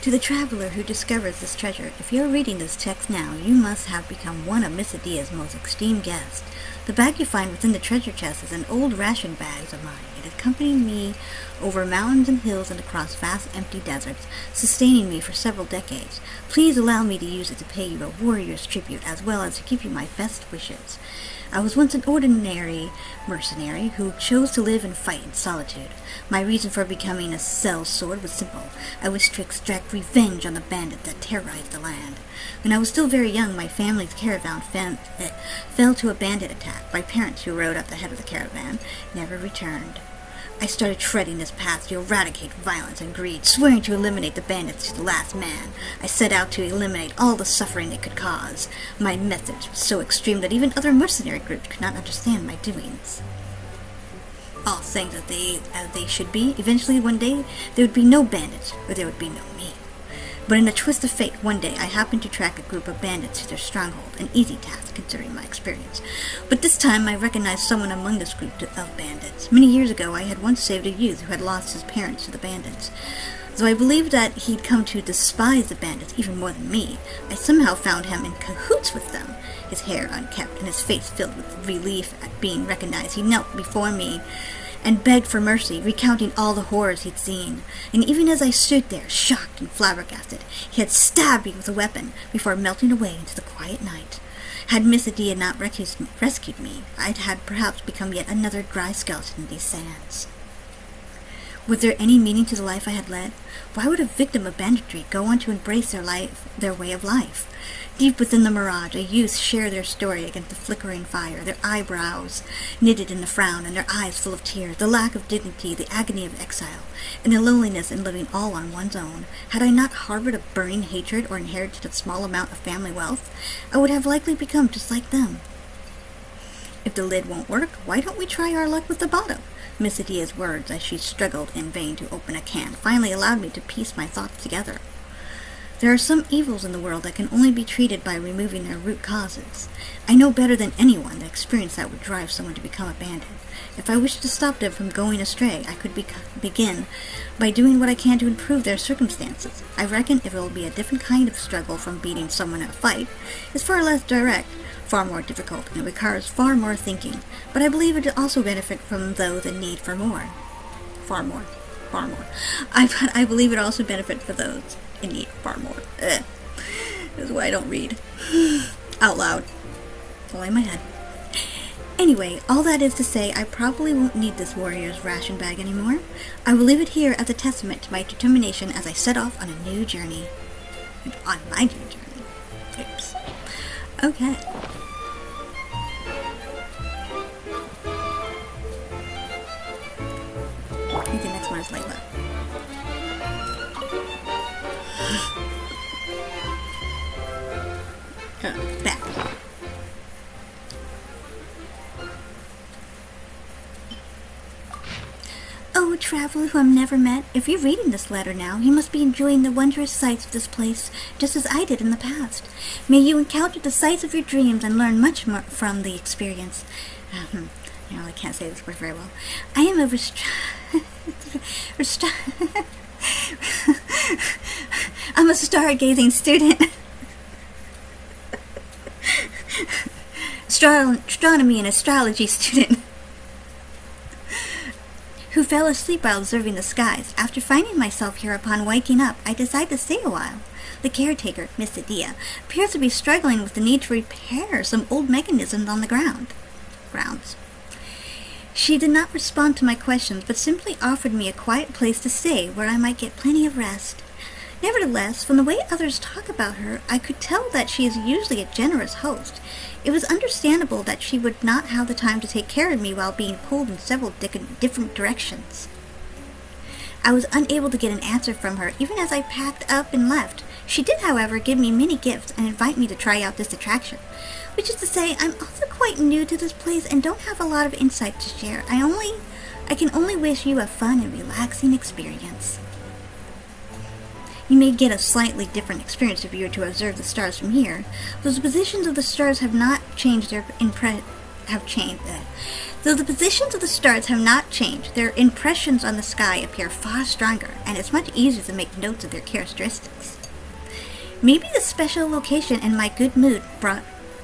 To the traveler who discovers this treasure, if you're reading this text now, you must have become one of Miss Adia's most esteemed guests. The bag you find within the treasure chest is an old ration bag of mine. It accompanied me over mountains and hills and across vast empty deserts, sustaining me for several decades. Please allow me to use it to pay you a warrior's tribute, as well as to give you my best wishes. I was once an ordinary mercenary who chose to live and fight in solitude. My reason for becoming a sellsword was simple. I wished to extract revenge on the bandits that terrorized the land. When I was still very young, my family's caravan fell to a bandit attack. My parents, who rode at the head of the caravan, never returned. I started treading this path to eradicate violence and greed, swearing to eliminate the bandits to the last man. I set out to eliminate all the suffering they could cause. My methods were so extreme that even other mercenary groups could not understand my doings. All things as they should be. Eventually, one day, there would be no bandits, or there would be no me. But in a twist of fate, one day I happened to track a group of bandits to their stronghold, an easy task considering my experience. But this time I recognized someone among this group of bandits. Many years ago I had once saved a youth who had lost his parents to the bandits. Though I believed that he'd come to despise the bandits even more than me, I somehow found him in cahoots with them. His hair unkempt and his face filled with relief at being recognized, he knelt before me and begged for mercy, recounting all the horrors he'd seen. And even as I stood there, shocked and flabbergasted, he had stabbed me with a weapon before melting away into the quiet night. Had Miss Adia not rescued me, I'd had perhaps become yet another dry skeleton in these sands. Was there any meaning to the life I had led? Why would a victim of banditry go on to embrace their way of life? Deep within the Mirage, a youth share their story against the flickering fire, their eyebrows knitted in a frown and their eyes full of tears, the lack of dignity, the agony of exile, and the loneliness in living all on one's own. Had I not harbored a burning hatred or inherited a small amount of family wealth, I would have likely become just like them. If the lid won't work, why don't we try our luck with the bottom? Miss Adia's words, as she struggled in vain to open a can, finally allowed me to piece my thoughts together. There are some evils in the world that can only be treated by removing their root causes. I know better than anyone the experience that would drive someone to become a bandit. If I wished to stop them from going astray, I could begin by doing what I can to improve their circumstances. I reckon if it will be a different kind of struggle from beating someone in a fight. It's far less direct, far more difficult, and it requires far more thinking. But I believe it will also benefit from those in need for more. Far more. I believe it also benefit for those in need far more. This is why I don't read out loud. It's all in my head. Anyway, all that is to say, I probably won't need this warrior's ration bag anymore. I will leave it here as a testament to my determination as I set off on a new journey. On my new journey. Oops. Okay. I think the next one is Layla. Back. Oh, traveler who I've never met, if you're reading this letter now, you must be enjoying the wondrous sights of this place, just as I did in the past. May you encounter the sights of your dreams and learn much more from the experience. I can't say this word very well. I am a I'm a stargazing student. Astronomy and astrology student who fell asleep while observing the skies. After finding myself here upon waking up, I decided to stay a while. The caretaker, Miss Adia, appears to be struggling with the need to repair some old mechanisms on the grounds. She did not respond to my questions, but simply offered me a quiet place to stay where I might get plenty of rest. Nevertheless, from the way others talk about her, I could tell that she is usually a generous host. It was understandable that she would not have the time to take care of me while being pulled in several different directions. I was unable to get an answer from her, even as I packed up and left. She did, however, give me many gifts and invite me to try out this attraction. Which is to say, I'm also quite new to this place and don't have a lot of insight to share. I can only wish you a fun and relaxing experience. You may get a slightly different experience if you were to observe the stars from here. Those positions of the stars have not changed have changed. Though the positions of the stars have not changed, their impressions on the sky appear far stronger, and it's much easier to make notes of their characteristics. Maybe the special location and my good mood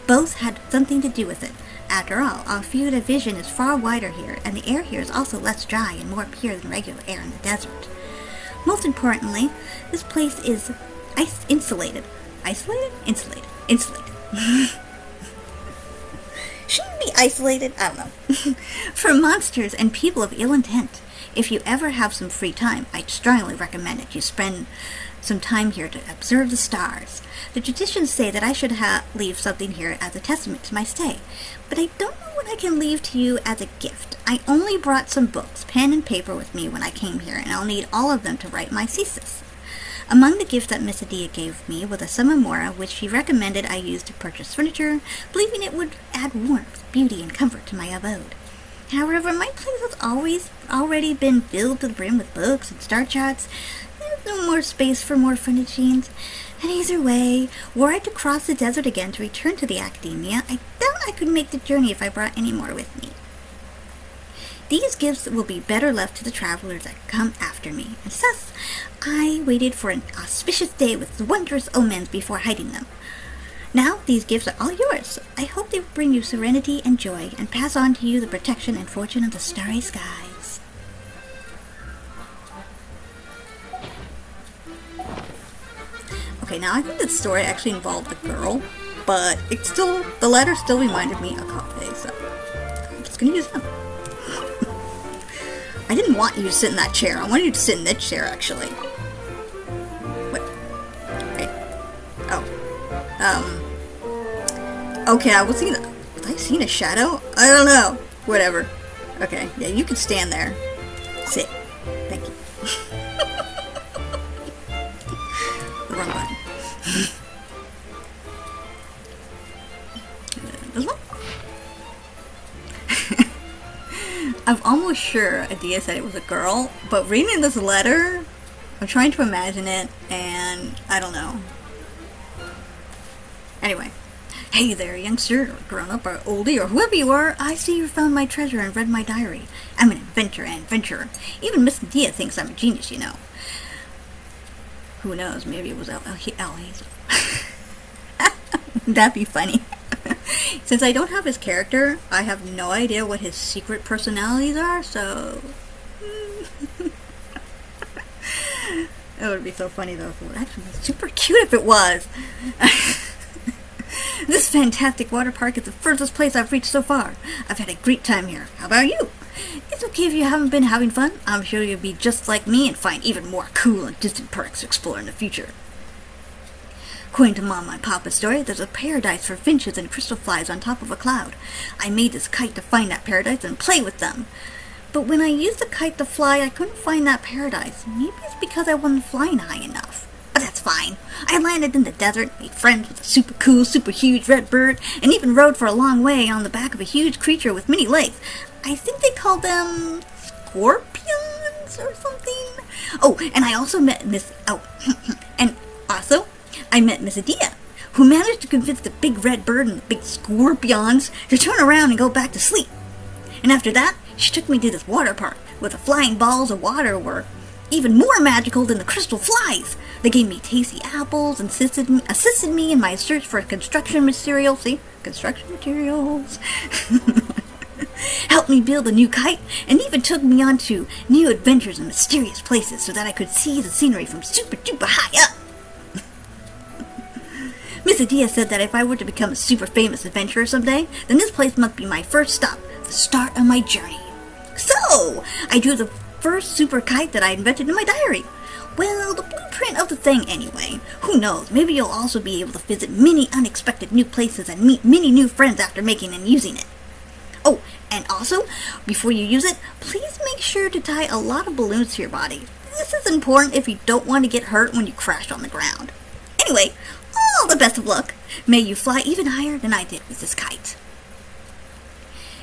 both had something to do with it. After all, our field of vision is far wider here, and the air here is also less dry and more pure than regular air in the desert. Most importantly, this place is insulated. Isolated? Insulated. Insulated. Shouldn't it be isolated? I don't know. From monsters and people of ill intent. If you ever have some free time, I strongly recommend that you spend some time here to observe the stars. The traditions say that I should leave something here as a testament to my stay, but I don't know what I can leave to you as a gift. I only brought some books, pen and paper with me when I came here, and I'll need all of them to write my thesis. Among the gifts that Miss Adia gave me was a samamora, which she recommended I use to purchase furniture, believing it would add warmth, beauty, and comfort to my abode. However, my place has already been filled to the brim with books and star charts. There's no more space for more furnishings. And either way, were I to cross the desert again to return to the academia, I doubt I could make the journey if I brought any more with me. These gifts will be better left to the travelers that come after me, and thus I waited for an auspicious day with wondrous omens before hiding them. Now these gifts are all yours. I hope they bring you serenity and joy, and pass on to you the protection and fortune of the starry skies. Okay, now I think this story actually involved a girl, but the letter still reminded me of Coffee, so I'm just gonna use them. I didn't want you to sit in that chair. I wanted you to sit in this chair, actually. What? Wait. Oh. Okay, was I seeing a shadow? I don't know. Whatever. Okay, yeah, you can stand there. Sit. Thank you. The wrong button. This one? I'm almost sure Adia said it was a girl, but reading this letter, I'm trying to imagine it, and I don't know. Anyway. Hey there, youngster, or grown-up, or oldie, or whoever you are. I see you found my treasure and read my diary. I'm an inventor and adventurer. Even Miss Adia thinks I'm a genius, you know. Who knows, maybe it was Hazel. That'd be funny. Since I don't have his character, I have no idea what his secret personalities are, so... It would be so funny, though, if it would actually be super cute if it was. This fantastic water park is the furthest place I've reached so far. I've had a great time here. How about you? It's okay if you haven't been having fun. I'm sure you'll be just like me and find even more cool and distant perks to explore in the future. According to Mom and Papa's story, there's a paradise for finches and crystal flies on top of a cloud. I made this kite to find that paradise and play with them. But when I used the kite to fly, I couldn't find that paradise. Maybe it's because I wasn't flying high enough. But that's fine. I landed in the desert, made friends with a super cool, super huge red bird, and even rode for a long way on the back of a huge creature with many legs. I think they called them scorpions or something. Oh, and I also met I met Miss Adia, who managed to convince the big red bird and the big scorpions to turn around and go back to sleep. And after that, she took me to this water park, where the flying balls of water were even more magical than the crystal flies. They gave me tasty apples and assisted me in my search for construction materials. See? Construction materials. Helped me build a new kite, and even took me on to new adventures in mysterious places so that I could see the scenery from super duper high up. Miss Adia said that if I were to become a super famous adventurer someday, then this place must be my first stop, the start of my journey. So, I drew the first super kite that I invented in my diary. Well, the blueprint of the thing anyway. Who knows, maybe you'll also be able to visit many unexpected new places and meet many new friends after making and using it. Oh, and also, before you use it, please make sure to tie a lot of balloons to your body. This is important if you don't want to get hurt when you crash on the ground. Anyway, all the best of luck. May you fly even higher than I did with this kite.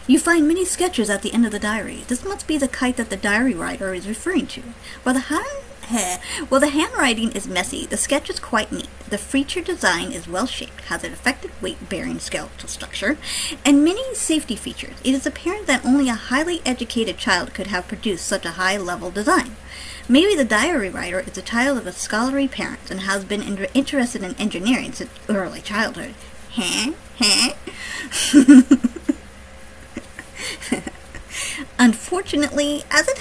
You find many sketches at the end of the diary. This must be the kite that the diary writer is referring to. By the Well, the handwriting is messy. The sketch is quite neat. The feature design is well shaped, has an effective weight-bearing skeletal structure, and many safety features. It is apparent that only a highly educated child could have produced such a high-level design. Maybe the diary writer is a child of a scholarly parent and has been interested in engineering since early childhood. Unfortunately, as it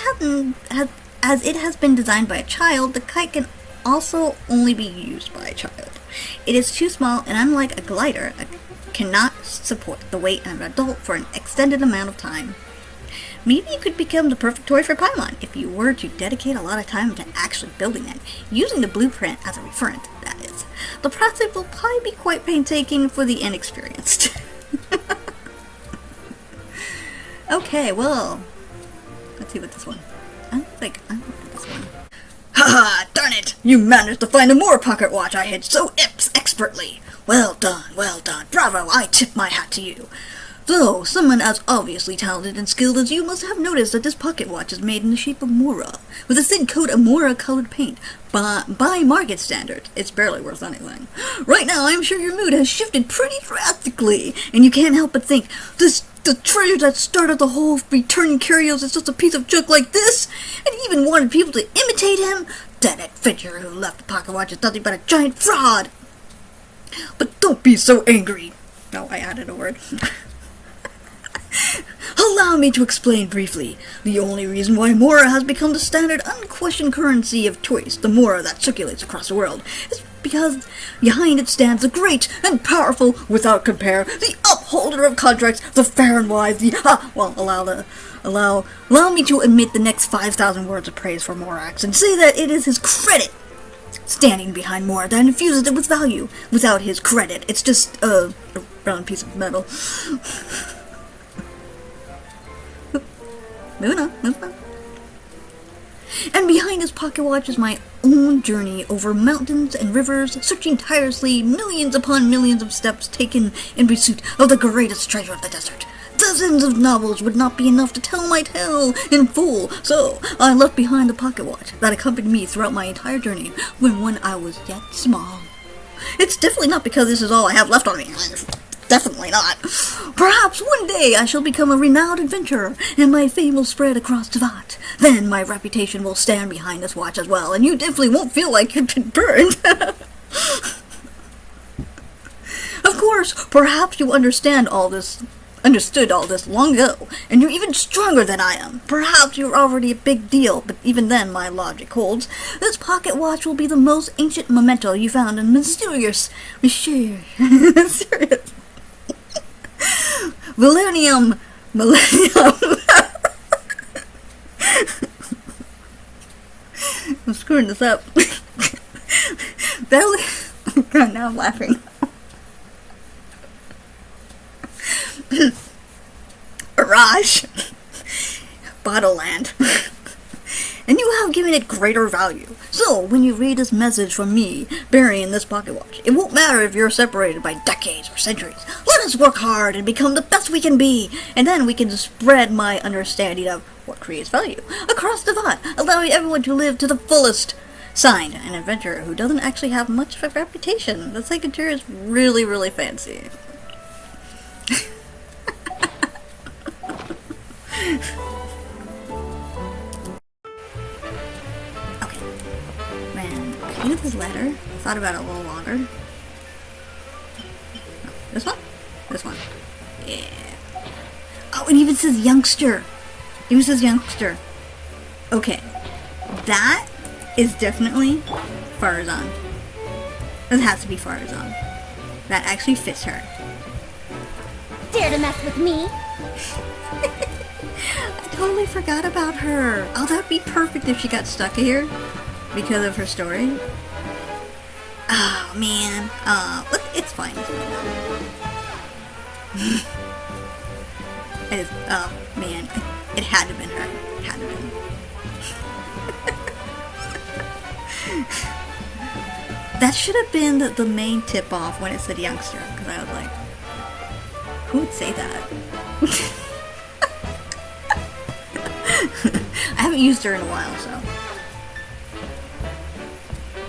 has been designed by a child, the kite can also only be used by a child. It is too small, and unlike a glider, cannot support the weight of an adult for an extended amount of time. Maybe it could become the perfect toy for PacMan if you were to dedicate a lot of time to actually building it, using the blueprint as a referent, that is. The process will probably be quite painstaking for the inexperienced. Okay, well, let's see what this one. I want this one. Haha, darn it! You managed to find a more pocket watch I hid so expertly. Well done, bravo, I tip my hat to you. Though someone as obviously talented and skilled as you must have noticed that this pocket watch is made in the shape of Mora, with a thin coat of Mora-colored paint. By market standards, it's barely worth anything. Right now, I'm sure your mood has shifted pretty drastically, and you can't help but think, the treasure that started the whole returning Curios is just a piece of junk like this, and he even wanted people to imitate him? That adventurer who left the pocket watch is nothing but a giant fraud! But don't be so angry. No, I added a word. Allow me to explain briefly. The only reason why Mora has become the standard unquestioned currency of choice, the Mora that circulates across the world, is because behind it stands the great and powerful, without compare, the upholder of contracts, the fair and wise, allow me to omit the next 5,000 words of praise for Morax and say that it is his credit standing behind Mora that infuses it with value. Without his credit, it's just a round piece of metal. Moving on. And behind his pocket watch is my own journey over mountains and rivers, searching tirelessly, millions upon millions of steps taken in pursuit of the greatest treasure of the desert. Dozens of novels would not be enough to tell my tale in full, so I left behind the pocket watch that accompanied me throughout my entire journey when I was yet small. It's definitely not because this is all I have left on me. Definitely not. Perhaps one day I shall become a renowned adventurer, and my fame will spread across Teyvat. Then my reputation will stand behind this watch as well, and you definitely won't feel like you've been burned. Of course, perhaps you understood all this long ago, and you're even stronger than I am. Perhaps you're already a big deal, but even then my logic holds. This pocket watch will be the most ancient memento you found in mysterious. Veluriyam. I'm screwing this up. God, now I'm laughing. Mirage. Bottleland. And you have given it greater value. So, when you read this message from me, burying this pocket watch, it won't matter if you're separated by decades or centuries. Let us work hard and become the best we can be, and then we can spread my understanding of what creates value across Teyvat, allowing everyone to live to the fullest. Signed, an adventurer who doesn't actually have much of a reputation. The signature is really, really fancy. I knew this letter. Thought about it a little longer. No, this one? This one. Yeah. Oh, it even says youngster. It even says youngster. Okay. That is definitely Farazan. That has to be Farazan. That actually fits her. Dare to mess with me? I totally forgot about her. Oh, that'd be perfect if she got stuck here. Because of her story? Oh, man. It's fine. Oh, man. It had to have been her. It had to have been. That should have been the main tip-off when it said youngster. Because I was like, who would say that? I haven't used her in a while, so.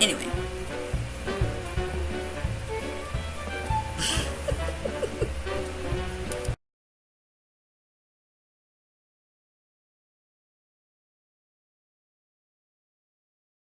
Anyway,